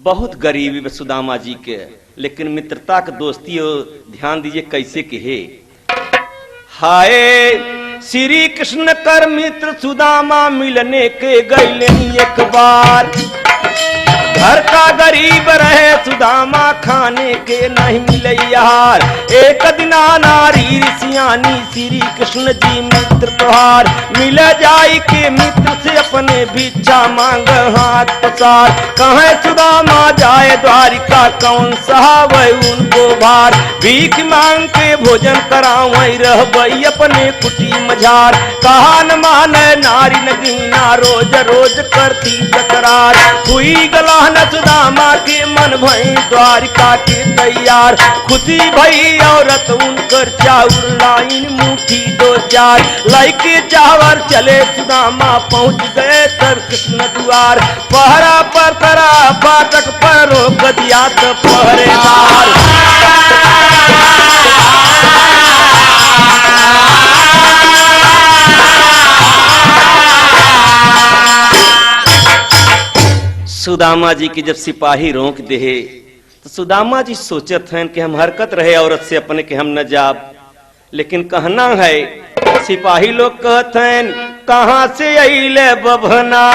बहुत गरीबी है सुदामा जी के, लेकिन मित्रता के दोस्ती हो, ध्यान दीजिए कैसे कहे। हाय श्री कृष्ण कर मित्र सुदामा मिलने के गए एक बार। घर का गरीब रहे सुदामा खाने के नहीं मिले यार। एक दिना नारी ऋषियानी श्री कृष्ण जी मित्र तोहार। मिल जाई के मित्र से अपने भिक्षा मांग हाथ पसार। कहे सुदामा जाए द्वारिका कौन सहावे उनको भार। भीख मांग के भोजन करावई रहबई अपने कुटी मझार। कहा न माने नारी नगीना रोज रोज करती तकरार। हुई गला न सुदामा के मन भई द्वारिका के तैयार। खुशी भई औरत उनकर चाउर लाइन मुट्ठी दो चार। लाइके चावर चले सुदामा पहुंच गए तर कृष्ण द्वार। पहरा पर तरा फाटक पर रोक दिया तो पहरेदार। सुदामा जी की जब सिपाही रोक दे तो सुदामा जी सोचत हैं कि हम हरकत रहे औरत से अपने के हम न जाब, लेकिन कहना है सिपाही लोग कहते हैं कहाँ से अइले बभना।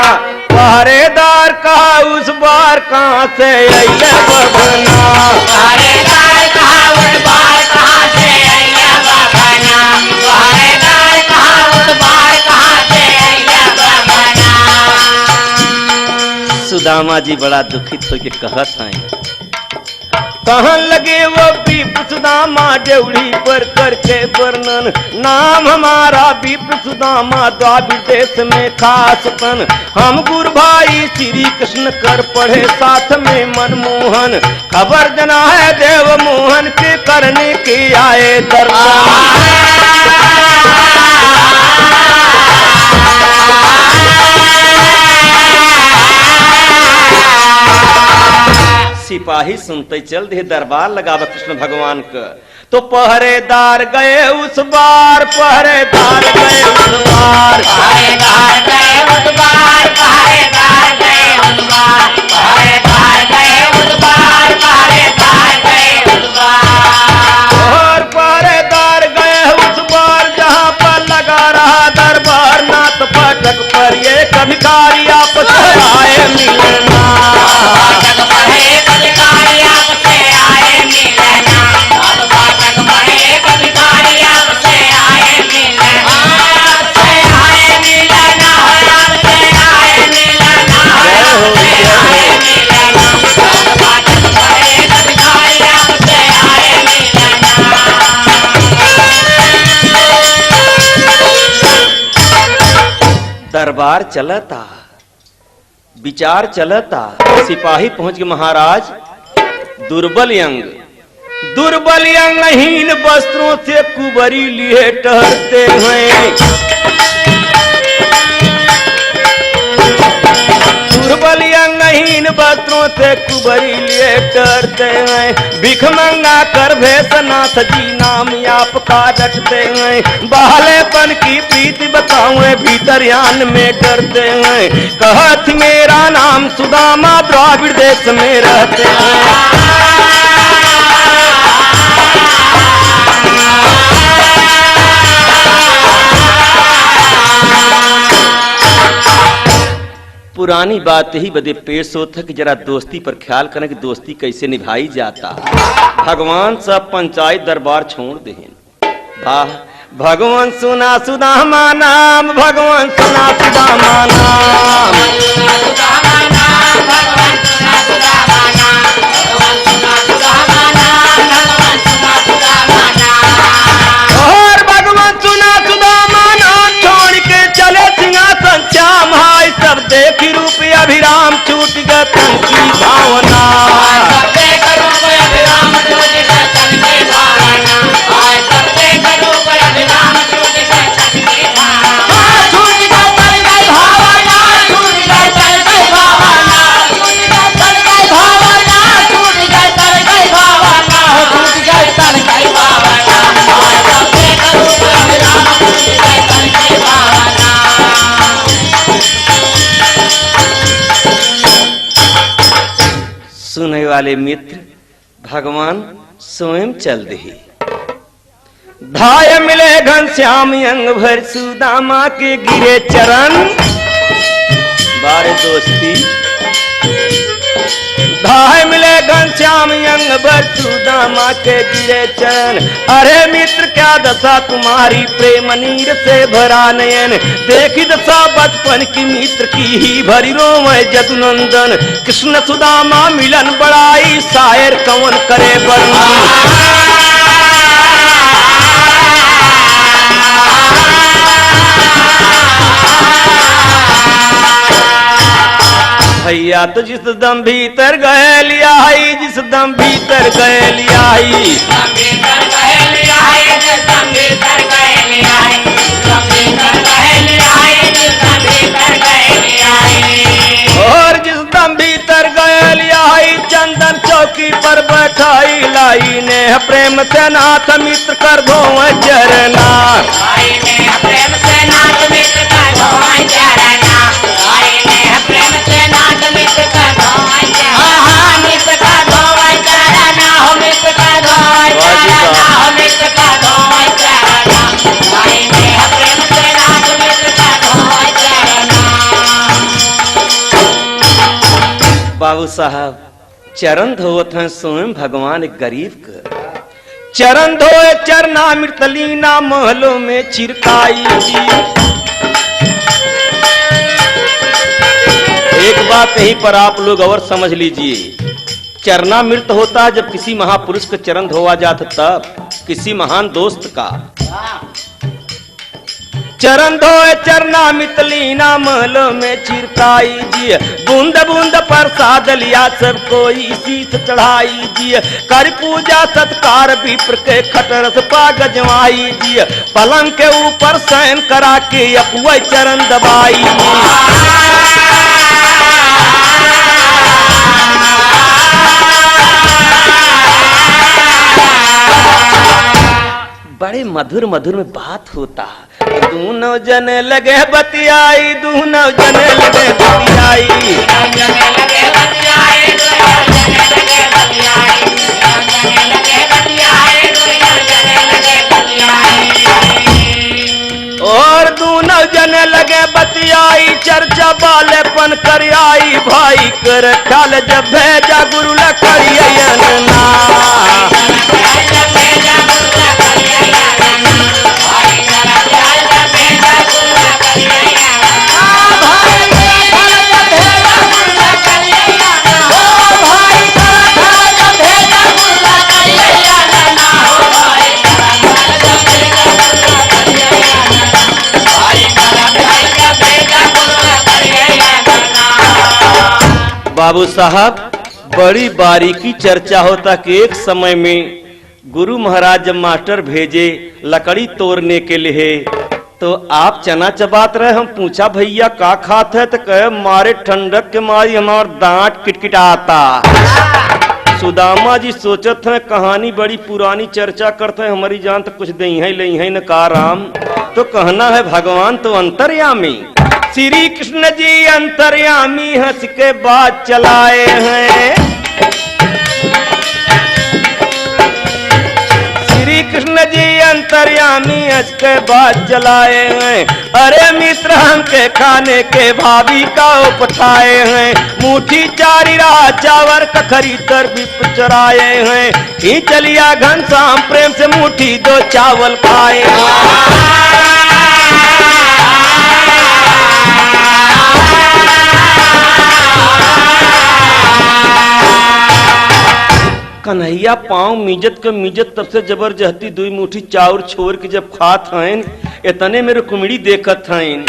पहरेदार कहा उस बार कहाँ से अइले बभना। पहरेदार कहा उस बार कहाँ से अइले बभना। पहरेदार कहा उस बार कहाँ से अइले बभना। सुदामा जी बड़ा दुखित होके कहत हैं। कहन लगे वो विप्र सुदामा ड्योढ़ी पर करके वर्णन। नाम हमारा विप्र सुदामा द्वापर देश में खास तन। हम गुरु भाई श्री कृष्ण कर पढ़े साथ में मनमोहन। खबर जना है देव मोहन के करने के आए दरबार। सिपाही सुनते चल दे दरबार लगावा कृष्ण भगवान का। तो पहरेदार गए उस बार। पहरेदार गए उस बार। पहरेदार गए उस बार। पहरेदार गए उस बार। पहरेदार गए उस बार। पहरेदार गए उस बार। और पहरेदार गए उस बार जहाँ पर लगा रहा दरबार। नाथ फाटक पर ये भिखारी आपस आए मिलना। दरबार चलता, विचार चलता। सिपाही पहुंच गए महाराज। दुर्बल अंग हीन वस्त्रों से कुबरी लिए टहलते हैं। दुर्बल अंगहीन वस्त्रों से कुबरी लिए टहलते हैं। भिख मंगा कर भैसनाथ जी नाम आपका रटते हैं। बालेपन की प्रीति बताऊं भीतर यान में डरते हैं। कहत मेरा नाम सुदामा द्राविड़ देश में रहते हैं। पुरानी बात ही बदे पेश होता कि जरा दोस्ती पर ख्याल करें कि दोस्ती कैसे निभाई जाता। भगवान सब पंचायत दरबार छोड़ दे। भगवान सुना सुदामा नाम। भगवान सुना सुदामा नाम। और भगवान सुना सुदामा नाम छोड़ के चले सिंहासन श्याम। हाय सब देखी रूप अभिराम छूट गए तन की भावना। छूट गए सुनने वाले मित्र भगवान स्वयं चल दे। धाय मिले घनश्याम अंग भर सुदामा के गिरे चरण। बारे दोस्ती धाय मिले घनश्याम अंग भर सुदामा के गिरे चरण। अरे मित्र क्या दशा तुम्हारी प्रेम नीर से भरा नयन। देखी दशा बचपन की मित्र की ही भरी रोम जदुनंदन। कृष्ण सुदामा मिलन बड़ाई शायर कवन करे वर्णन। भैया तो जिस दम भीतर गए लियाई, जिस दम भीतर गए लियाई। और जिस दम भीतर गए लियाई चंदन चौकी पर बैठाई लाई ने प्रेम से नाथ मित्र कर दो चरना। बाबू साहब चरण धोवत हैं स्वयं भगवान गरीब का। चरण धोए चरना मृतलीना महलों में छिड़काई। एक बात यहीं पर आप लोग और समझ लीजिए, चरना मृत होता है जब किसी महापुरुष का चरण धोआ जाता, तब किसी महान दोस्त का। चरण धोए चरना मितलीना महलों में छिड़काई जी। बूंद बूंद प्रसाद लिया सब कोई शीश चढ़ाई जी। कर पूजा सत्कार विप्र के खटरस पा गजवाई जी। पलंग के ऊपर शयन करा के अपुआ चरण दबाई बड़े मधुर मधुर में बात होता। दूनो जने लगे बतियाई, दूनो जने लगे बतियाई। और दूनो जने लगे बतियाई चर्चा बालेपन कर आई। भाई कर ख्याल जब भेजा गुरु लकड़िया ना। बाबू साहब बड़ी बारीकी चर्चा होता कि एक समय में गुरु महाराज जब मास्टर भेजे लकड़ी तोड़ने के लिए, तो आप चना चबात रहे। हम पूछा भैया का खाते है, तो कहे मारे ठंडक के मारी हमार दांत किटकिटाता। सुदामा जी सोचत है कहानी बड़ी पुरानी चर्चा करते हैं, हमारी जान तो कुछ दई है लई है न का राम। तो कहना है भगवान तो अंतर्यामी, श्री कृष्ण जी अंतर्यामी हंस के बात चलाए हैं। श्री कृष्ण जी अंतर्यामी हंस के बात चलाए हैं। अरे मित्र हम के खाने के भाभी का उपठाए हैं। मुट्ठी चारी रहा चावर कखरी तर भी चराए हैं। ही चलिया घनश्याम प्रेम से मुट्ठी दो चावल खाए हैं। कन्हैया पाँव मिजत के मिजत तब से जबरदस्ती दुई मुट्ठी चाउर छोड़ के जब खात हैं, इतने में रुक्मिणी देखत हैं।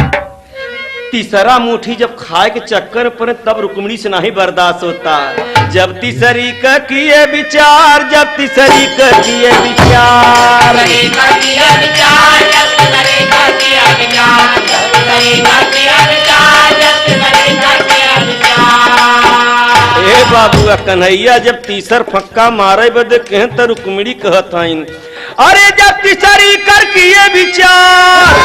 तीसरा मुट्ठी जब खाए के चक्कर पर तब रुक्मिणी से नहीं बर्दाश्त होता। जब तीसरी का किए विचार, जब तीसरी का किए विचार, ए बाबू कन्हैया जब तीसर फक्का मारे बदे कहें तो रुक्मिणी कहत हईन, अरे जब तिसरी कर किए विचार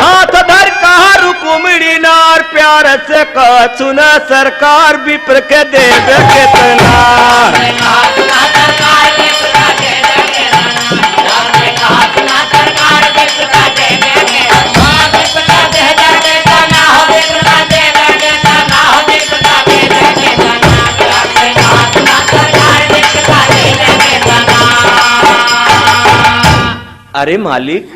हाथ धर कहा रुको मिड़ी नार प्यार से कह सुना सरकार विप्र के देवे कितना अरे मालिक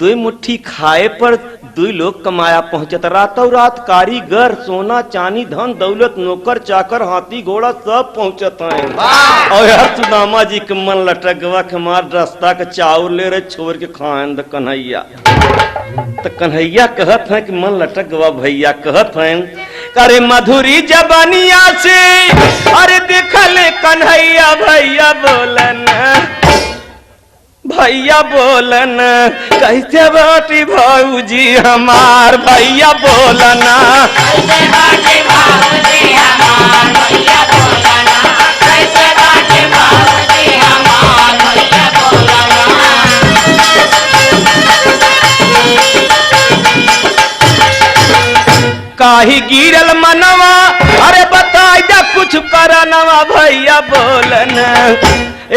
दो मुट्ठी खाए पर दो लोग कमाया पहुंचत रातों रात कारीगर सोना चांदी धन दौलत नौकर चाकर हाथी घोड़ा सब पहुंचत हैं और यार सुदामा जी के मन लटक गवा के मार रास्ता के चाउर ले रहे छोड़ के खाएं द कन्हैया तो कन्हैया कहत है कि मन लटक गवा भैया कहत हैं करे मधुरी जबानिया से अरे देखले कन्हैया भैया बोलन भैया बोलन कैसे बाटी भाऊजी हमार भैया बोलना कैसे बाटी भाऊजी हमार भैया बोलना कैसे बाटी भाऊजी हमार भैया बोलना काहे गिरल मनवा अरे बताई जा कुछ करनवा भैया बोलन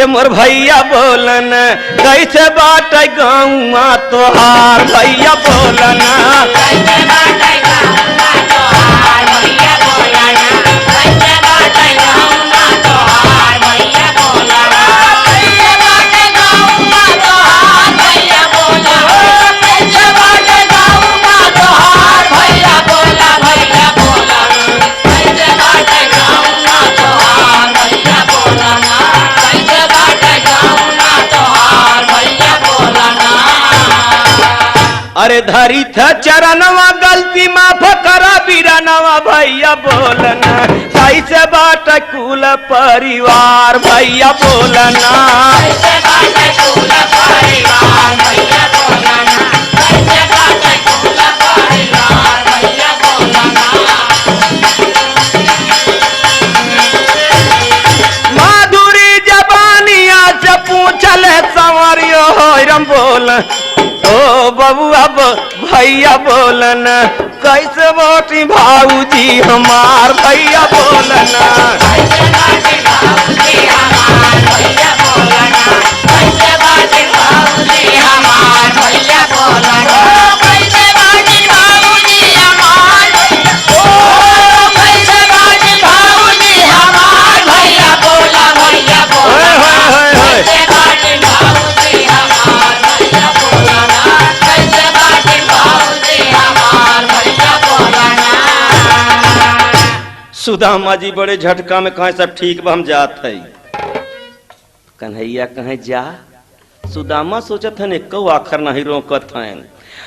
ए मोर भैया बोलन कैसे बाट गाँव तोहार भैया बोलना कैसे बाट गाँव तोहार भैया बोलना कैसे बाट गाँव तोहार भैया बोलना कैसे बाट गाँव तोहार भैया बोलना कैसे बाट गाँव तोहार भैया बोला भैया बोलना कैसे बाट गाँव तोहार भैया बोलना अरे धरी था चरणवा गलती माफ करा बीरानवा भैया बोलना कैसे बाट कुल परिवार भैया बोलना कैसे बाट कुल परिवार भैया बोलना कैसे बाट कुल परिवार भैया बोलना माधुरी जबानिया से पूछल संवरियो रम बोल ओ बबुआ भैया बोलन कैसे बाटी भाऊजी हमार भैया बोलना कैसे बाटी भाऊजी हमार भैया बोलना कैसे बाटी भाऊजी हमार भैया बोलना कैसे बाटी भाऊजी हमार ओ कैसे बाटी भाऊजी हमार भैया बोला भैया बोला कैसे बाटी भाऊजी हमार भैया बोलना कैसे बाटी भाऊजी हमार भैया बोलना सुदामा जी बड़े झटका में कहे सब ठीक बा हम जात है कन्हैया कहे जा सुदामा सोचत है एको आखर नहीं रोकत हैं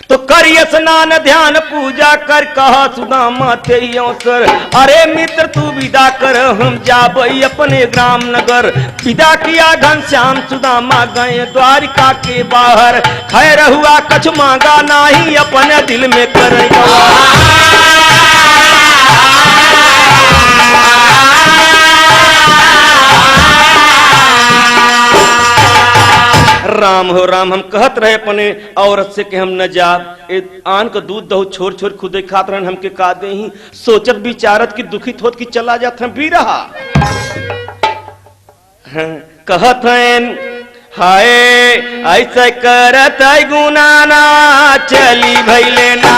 तो करिए स्नान ध्यान पूजा कर कहा सुदामा ते अवसर अरे मित्र तू विदा कर हम जाबई अपने ग्राम नगर विदा किया घनश्याम सुदामा गए द्वारिका के बाहर खैर हुआ कछ मांगा नहीं अपने दिल में कर राम हो राम हम कहत रहे अपने औरत से कि हम न जा आन का दूध दहो छोड़ छोड़ खुदे खात रहन हमके का दे ही सोचत विचारत की दुखित होत की चला जात हम भी रहा कहत हैं हाय ऐसे करत गुना ना चली भैले ना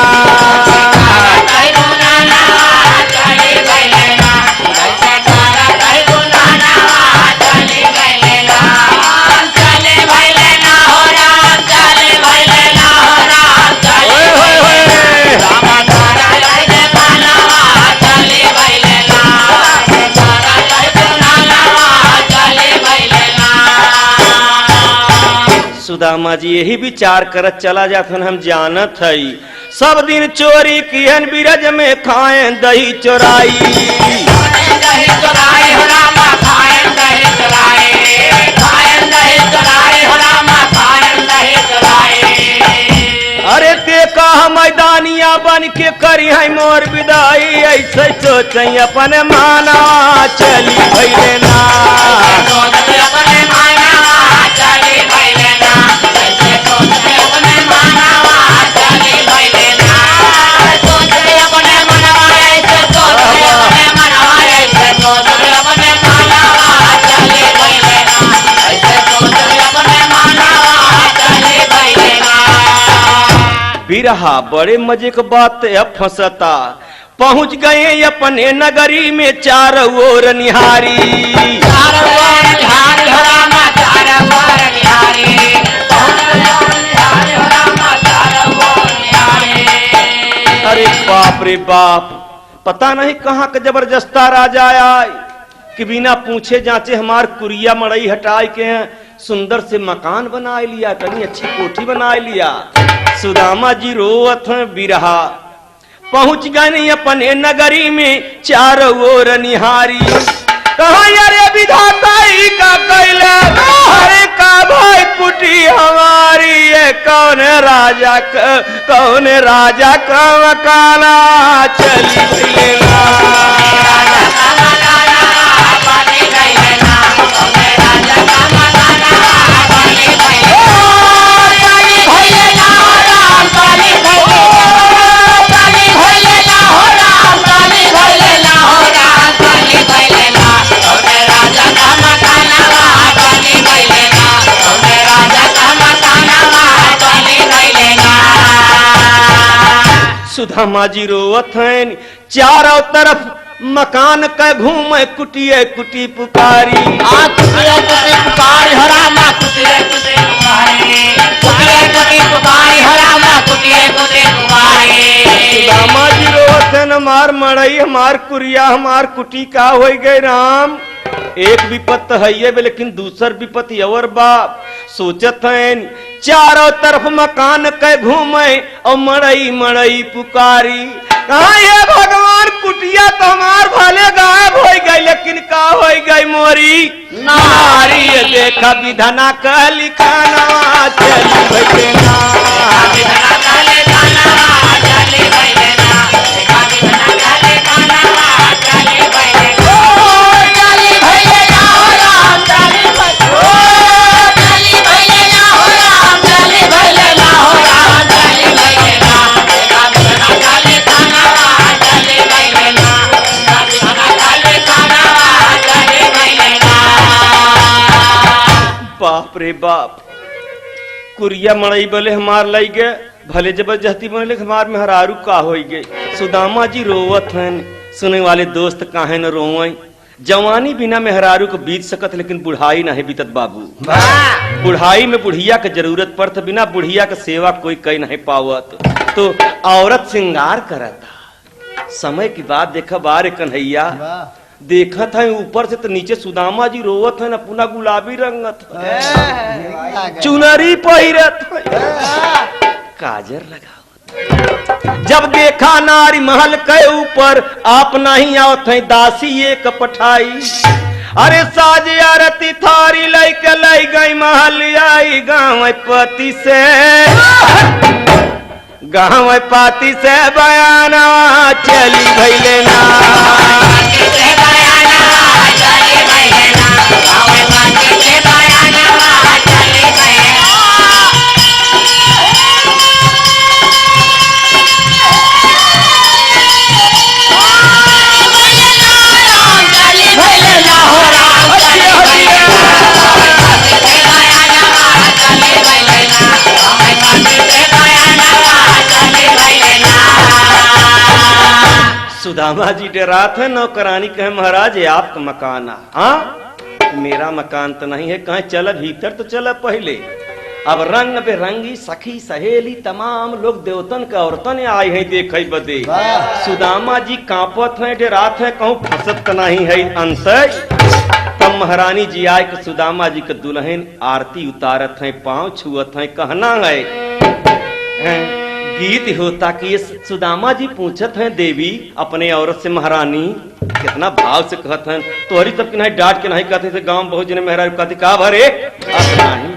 सुदामा जी यही विचार करत चला जाथन हम जानत हई सब दिन चोरी किहन बिरज में खाएं दही चोराई दही चोराई हो रामा खाएं दही चोराई खाएं दही चोराई हो रामा खाएं दही चोराई अरे ते का मैदानिया बन के करी है मोर विदाई ऐसे सोचई अपन माना चली भैले ना अपने माना चली भैले ना बिरहा बड़े मजे की बात अब फंसता। पहुंच गए अपने नगरी में चारों ओर निहारी। अरे बाप रे बाप, पता नहीं कहाँ का जबरदस्ता राजा आए कि बिना पूछे जांचे हमार कुरिया मड़ई हटाए के सुंदर से मकान बना लिया, इतनी अच्छी कोठी बना लिया। सुदामा जी रोवत हैं बिरहा। पहुंच गए अपने नगरी में चारों ओर निहारी। कहा यारे विधाता ही का कैला, अरे का भाई कुटी हमारी, ये कौन राजा का मकाना चली भैया। सुदामा जी रोवत हैं, चारों तरफ मकान का घूम कुटिए कुटी पुकारी। कुटिए कुटी पुकारी हरामा, कुटिए कुटी पुकारी, कुटिए कुटी पुकारी हरामा, कुटिए कुटी पुकारी। सुदामा जी रोवत हैं, हमार मड़ई हमार कुरिया हमार कुटी का हो गए राम। एक विपत है ये, लेकिन दूसर विपत और बाप। सोचत हैं चारों तरफ मकान के घूमे और मड़ई मड़ई पुकारी। ये भगवान कुटिया तो हमार भले गायब हो गई, लेकिन का हो गई मोरी नारी। देखा विधना का लिखाना चली भैया। बाप रे बाप, कुरिया मड़ई बोले हमार लाई गए, भले जबरदस्ती बोले हमार में हरारू का हो गए। सुदामा जी रोवत हैं, सुने वाले दोस्त काहे न रोवई। जवानी बिना मेहरारू को बीत सकत, लेकिन बुढ़ाई नहीं बीतत बाबू। बुढ़ाई में बुढ़िया के जरूरत पड़त, बिना बुढ़िया के सेवा कोई कई नहीं पावत। तो औरत श्रृंगार करता। समय की बात देखा बारे कन्हैया, देखा था ऊपर से तो नीचे सुदामा जी रोवत है, अपना गुलाबी रंगत चुनरी पहिरत, काजर लगावत। जब देखा नारी महल के ऊपर आप नहीं आवत है, दासी एक पठाई। अरे साज आरती थारी लाई गई महल आई, गाँव पति से गाँव पाती से बयाना चली भैले ना। सुदामा जी डरात है, नौकरानी कहे महाराज ये आपका मकान है। हाँ मेरा मकान तो नहीं है, कहे चल भीतर तो चल पहले। अब रंग बेरंगी सखी सहेली तमाम लोग देवतन के औरतन आए हैं देखे बदे। सुदामा जी कांपत है, डरात है, कहूँ फसत तो नहीं है अंत। तब महारानी जी आए के सुदामा जी के दुल्हन आरती उतारत है, पांव छुअत है। कहना है गीत होता कि ये सुदामा जी पूछत हैं देवी अपने औरत से, महारानी कितना भाव से कहत हैं। तोहरी तब की नहीं डांट के नहीं कहते थे, गांव बहुत जने मेहरा कहते का भरे नहीं,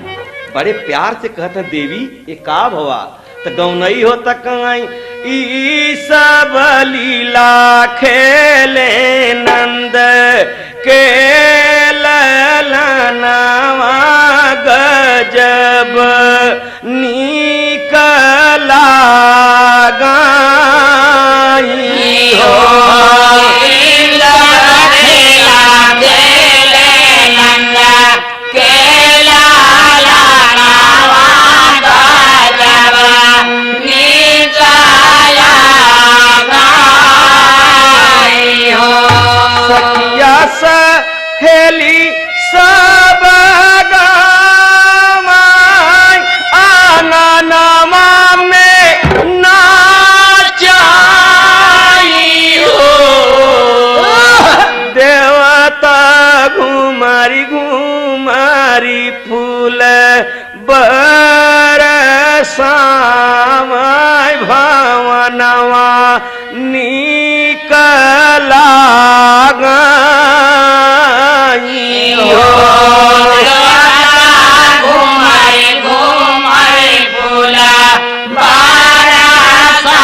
बड़े प्यार से कहते हैं देवी ये का भवा। तो गाँव नहीं होता कहीं ई सब लीला खेले नंद के ललनावा गजब निकला गाई हो। नी हेली सब गामाय आना नामा में नाचाई हो देवता घुमारी घुमारी फूल बरसामाय भावनवा निकला गई हो घुमाई घुमाई फूला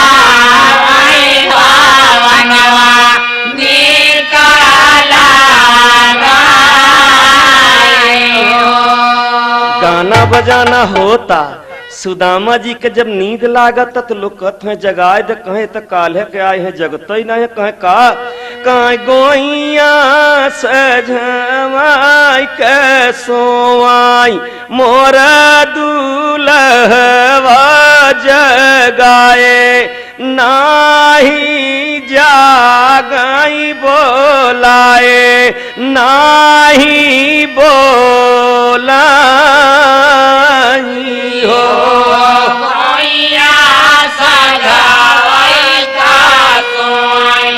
बरसाई भावनवा निकला गई हो। गाना बजाना होता सुदामा जी के जब नींद लागत तो लोग कहते हैं जगाए दे कहे तो काल्हे के आए हैं जगत ही नहीं कहे का कहीं गोइया सजमाई के सोवाई मोर दूल्हवा जगाए नाही जागई बोलाए नाही बोलाई हो गोइया सजावई का सोई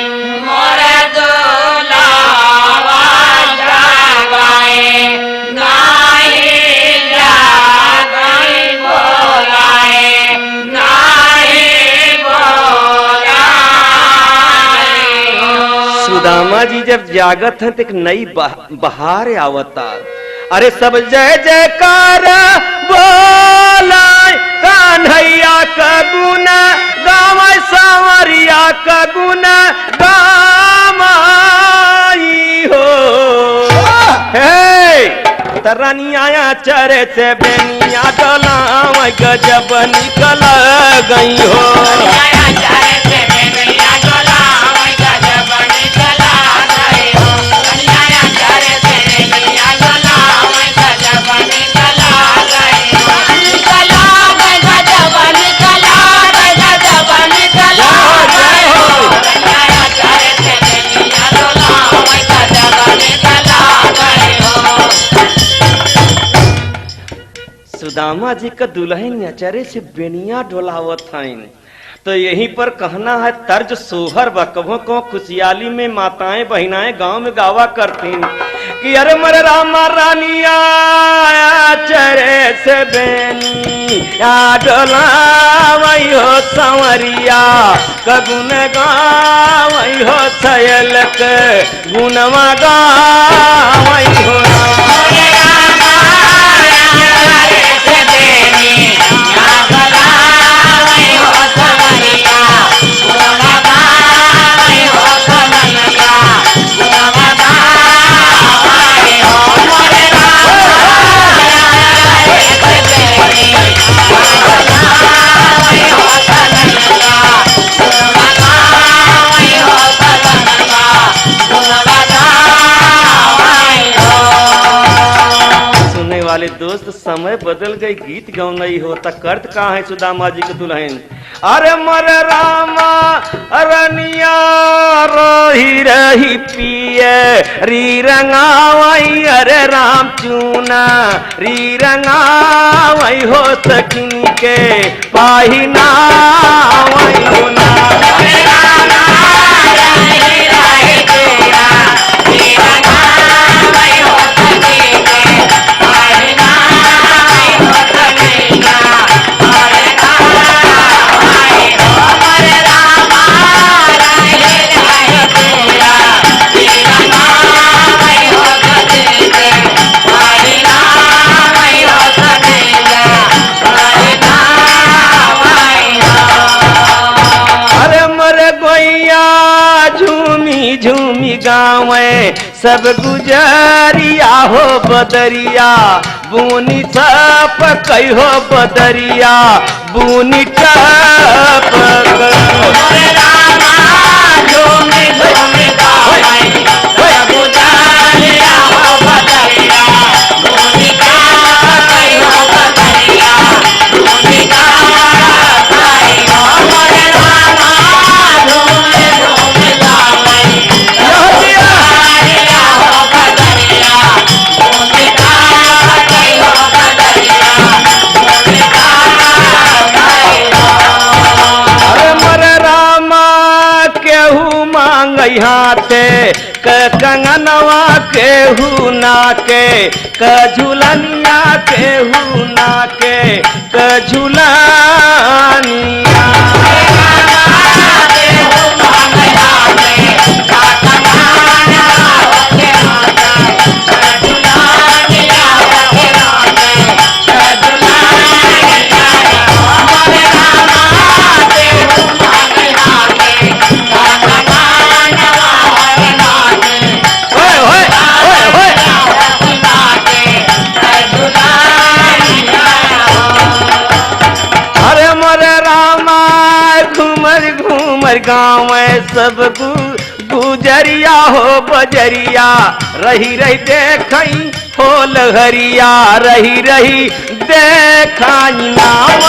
मोर दूल्हवा जगाए नाही जागई बोलाए नाही बोलाई हो। सुदामा जी जब जागत हैं तो एक नई बहार आवता अरे सब जय जयकार बोला कान्हैया का गुना गावै सांवरिया का गुना गामाई हो हे तरनिया चरे से बेनिया डोलाव गजब निकल गई हो सुदामा जी का दुल्हन अचरे से बेनिया डोलावत हईन तो यहीं पर कहना है तर्ज सोहर बकभों को खुशहाली में माताएं बहिनाएं गांव में गावा करती कि अरे मर रामा रानिया चरे से बेनिया डोलावई हो संवरिया कगुन गावई हो सयल के गुनवा गावई हो वाले दोस्त समय बदल गई गीत गाँव नहीं होता कर्त कहाँ है सुदामा जी के दुल्हन अरे मर रामा रनिया रही रही पिए री रंगावई अरे राम चूना री रंगावई हो सकिन के पाहिना वही होना झूमी गाँव सब गुजरिया हो बदरिया बुनी छप कई हो बदरिया बुनी टप कंगनवा केहू नाके क झुलनिया केहू नाके क झुलनिया। गाँव सब गुजरिया हो बजरिया रही रही देखई हो लहरिया रही रही देखई नाम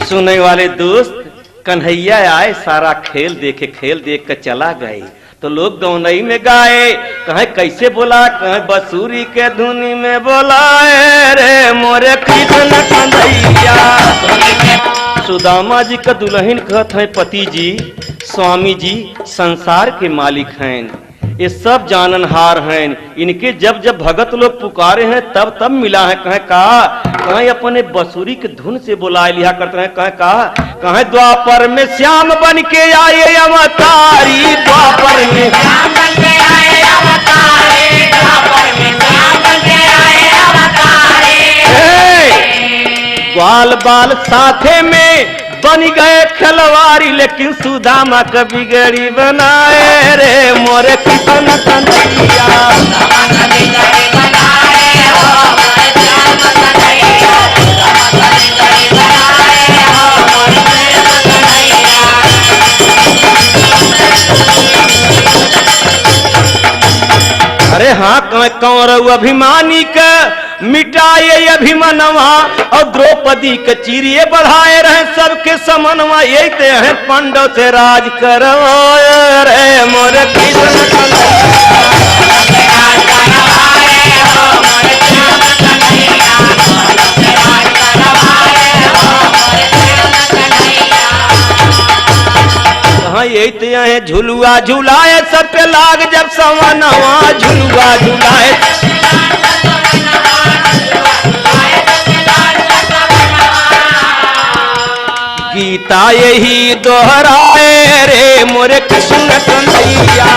सुनने वाले दोस्त कन्हैया आए सारा खेल देख कर चला गए तो लोग गौनई में गाए कहे कैसे बोला कहे बसूरी के धुनी में बोलाए रे मोरे कृष्ण कन्हैया। सुदामा जी का दुल्हन कहत है पति जी स्वामी जी संसार के मालिक हैं ये सब जाननहार हैं इनके जब जब भगत लोग पुकारे हैं तब तब मिला है कहे कहा कहे अपने बसूरी के धुन से बुलाए लिया करते हैं कहे कहा कहे द्वापर में श्याम बन के आए अवतारी द्वापर में श्याम बन के आए अवतारी द्वापर में श्याम बन के आए अवतारी ग्वाल बाल साथे में बन गए खिलवाड़ी लेकिन सुदामा का बिगड़ी बनाए रे मोरे कृष्ण कन्हैया। अरे हाँ कौरव अभिमानी का मिटाए अभिमनवा और द्रौपदी के चीरिए बढ़ाए रहे सबके समनवा यही ते हैं पांडव से राज करवाए रे मोरे कृष्ण हाँ यही ते हैं झुलुआ झुलाए सब पे लाग जब समनवा झुलुआ झुलाए गीता यही दोहराए रे मोरे कृष्ण कन्हैया।